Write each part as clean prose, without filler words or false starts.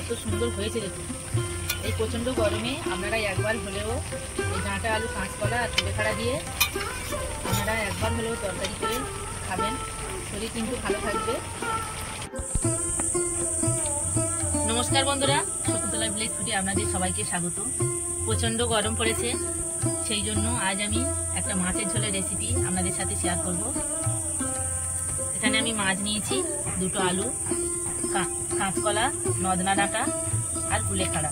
কত সুন্দর হয়েছে দেখুন। এই প্রচণ্ড গরমে আপনারা একবার হলেও এই ডাঁটা আলু কাঁচকলা আর কুলেখাড়া দিয়ে আপনারা একবার হলেও তরকারি করে খাবেন, শরীর কিন্তু ভালো থাকবে। নমস্কার বন্ধুরা, শকুন্তলা ভিলেজ ফুডে আপনাদের সবাইকে স্বাগত। প্রচণ্ড গরম পড়েছে, সেই জন্য আজ আমি একটা মাছের ঝোলের রেসিপি আপনাদের সাথে শেয়ার করব। এখানে আমি মাছ নিয়েছি, দুটো আলু, কাঁচকলা, নদনা ডাঁটা আর কুলেখাড়া,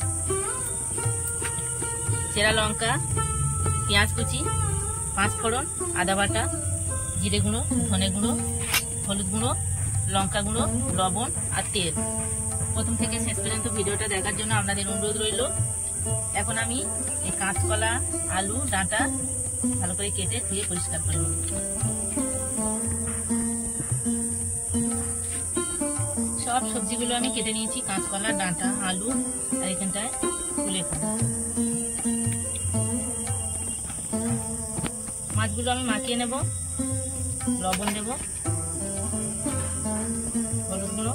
চেরা লঙ্কা, পেঁয়াজ কুচি, 5 ফোড়ন, আদা বাটা, জিরে গুঁড়ো, ধনে গুঁড়ো, হলুদ গুঁড়ো, লঙ্কা গুঁড়ো, লবণ আর তেল। প্রথম থেকে শেষ পর্যন্ত ভিডিওটা দেখার জন্য আপনাদের অনুরোধ রইল। এখন আমি এই কাঁচকলা, আলু, ডাঁটা ভালো করে কেটে ধুয়ে পরিষ্কার করে নেব। সব সবজিগুলো আমি কেটে নিয়েছি, কাঁচকলা, ডাঁটা, আলু আর এখানটায় কুলেখাড়া। মাছগুলো আমি মাখিয়ে নেব, লবণ দেব, হলুদ গুঁড়ো,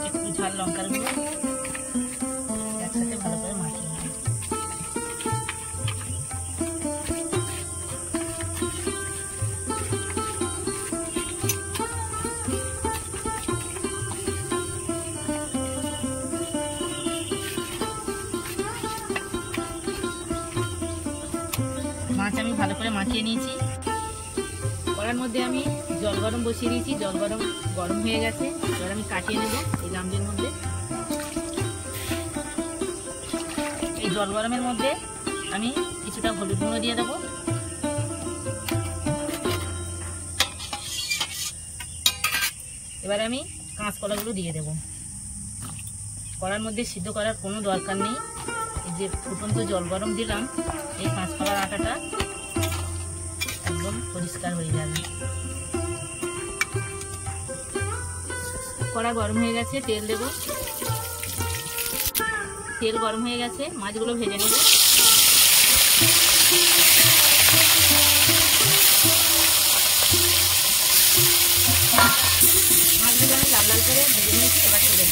একটু ঝাল লঙ্কার গুঁড়ো, একসাথে ভালো করে মাখিয়ে নেব। মাছ আমি ভালো করে মাখিয়ে নিয়েছি। কড়ার মধ্যে আমি জল গরম বসিয়ে দিয়েছি, জল গরম হয়ে গেছে। এবার আমি কাটিয়ে নেব এই গামলির মধ্যে। এই জল গরমের মধ্যে আমি কিছুটা হলুদ গুঁড়ো দিয়ে দেবো, এবার আমি কাঁচকলাগুলো দিয়ে দেব। কড়ার মধ্যে সিদ্ধ করার কোনো দরকার নেই, এই যে ফুটন্ত জল গরম দিলাম, এই কাঁচকলার আটাটা একদম পরিষ্কার হয়ে যাবে। কড়া গরম হয়ে গেছে, তেল দেব। তেল গরম হয়ে গেছে, মাছগুলো ভেজে নেব। মাছগুলো আমি লাল লাল করে ভেজে নিয়েছি, এবার তুলে দেব।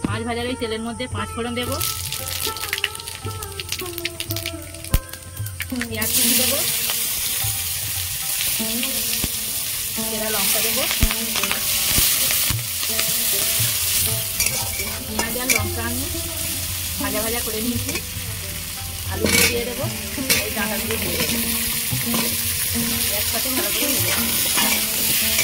মাছ ভাজার ওই তেলের মধ্যে 5 ফোড়ন দেব, পেঁয়াজ কুচি দেব, চেরা লঙ্কা দেব, পেঁয়াজ আর লঙ্কা আমি ভাজা ভাজা করে নিয়েছি। আলুগুলো দিয়ে দেবো, এই ডাঁটাগুলো দিয়ে দেবো, একসাথে ভালো করে ভেজে নেব।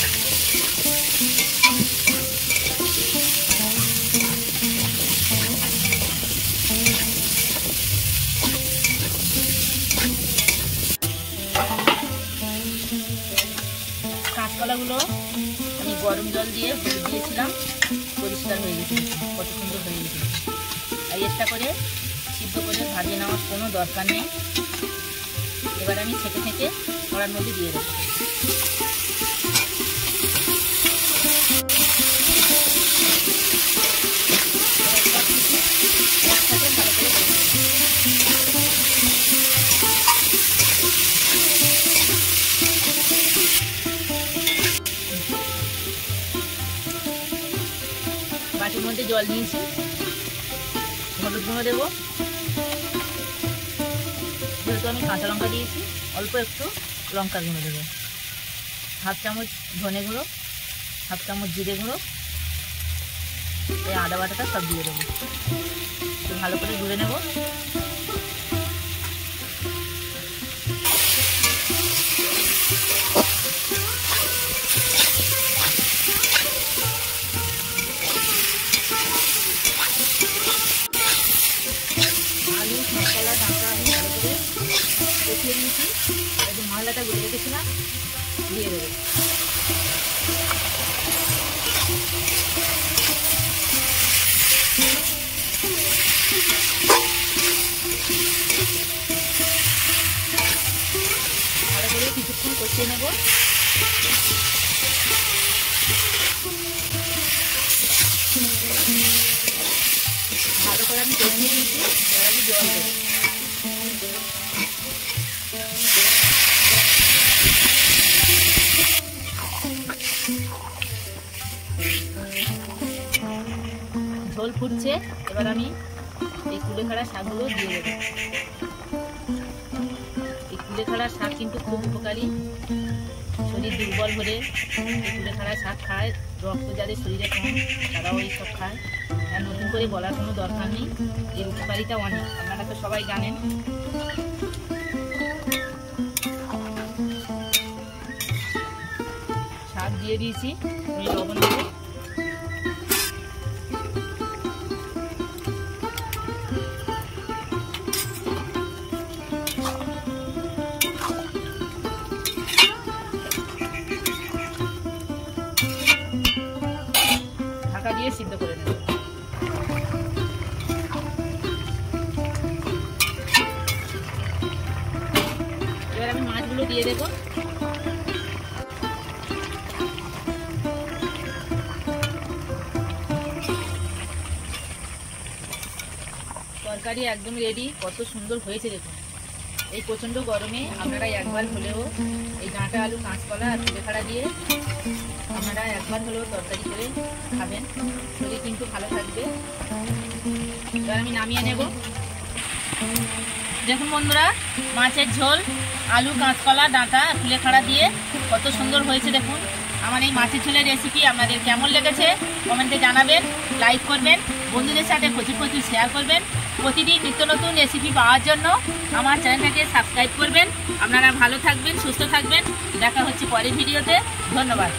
কাঁচকলাগুলো আমি গরম জল দিয়ে হলুদ দিয়েছিলাম, পরিষ্কার হয়ে গেছে, কত সুন্দর হয়ে গেছে। আর একটা করে সিদ্ধ করে ভাজিয়ে নেওয়ার কোনো দরকার নেই। এবার আমি ছেঁকে ছেঁকে কড়ার মধ্যে দিয়ে দেবো। একসাথে ভালো করে বাটির মধ্যে জল নিয়েছি, হলুদ গুঁড়ো দেবো, যেহেতু আমি কাঁচা লঙ্কা দিয়েছি অল্প একটু লঙ্কার গুঁড়ো দেবো, 1/2 চামচ ধনে গুঁড়ো, 1/2 চামচ জিরে গুঁড়ো, এই আদা বাটাটা সব দিয়ে দেবো। একটু ভালো করে গুঁড়ে নেব। আলু, মশলা, ডাঁটা আমি ভালো করে কষিয়ে নিয়েছি। একটু মশলাটা গুলে রেখেছিলাম, দিয়ে দেবো। ভালো করে কিছুক্ষণ কষিয়ে নেব। ভালো করে আমি কষিয়ে নিয়েছি। এবার আমি জল দেবো। ঝোল ফুটছে, এবার আমি এই কুলেখাড়া শাকগুলো দিয়ে দেবো। এই কুলেখাড়া শাক কিন্তু খুব উপকারী, শরীর দুর্বল হলে এই কুলেখাড়া শাক খায়, রক্ত যাদের শরীরে কম তারাও এইসব খায়। আর নতুন করে বলার কোনো দরকার নেই, এর উপকারিতা অনেক, আপনারা তো সবাই জানেন। শাক দিয়ে দিয়েছি, আমি লবণ দেবো। ঢাকা দিয়ে সিদ্ধ করে নেব। এবার আমি মাছগুলো দিয়ে দেবো। তরকারি একদম রেডি, কত সুন্দর হয়েছে দেখুন। এই প্রচণ্ড গরমে আপনারা একবার হলেও এই ডাঁটা, আলু, কাঁচকলা আর কুলেখাড়া দিয়ে আপনারা একবার হলেও তরকারি করে খাবেন, শরীর কিন্তু ভালো থাকবে। এবার আমি নামিয়ে নেব। দেখুন বন্ধুরা, মাছের ঝোল, আলু, কাঁচকলা, ডাঁটা, কুলেখাড়া দিয়ে কত সুন্দর হয়েছে দেখুন। আমার এই মাছের ঝোলের রেসিপি আপনাদের কেমন লেগেছে কমেন্টে জানাবেন, লাইক করবেন, বন্ধুদের সাথে প্রচুর প্রচুর শেয়ার করবেন। প্রতিদিন নিত্য নতুন রেসিপি পাওয়ার জন্য আমার চ্যানেলটাকে সাবস্ক্রাইব করবেন। আপনারা ভালো থাকবেন, সুস্থ থাকবেন। দেখা হচ্ছে পরের ভিডিওতে। ধন্যবাদ।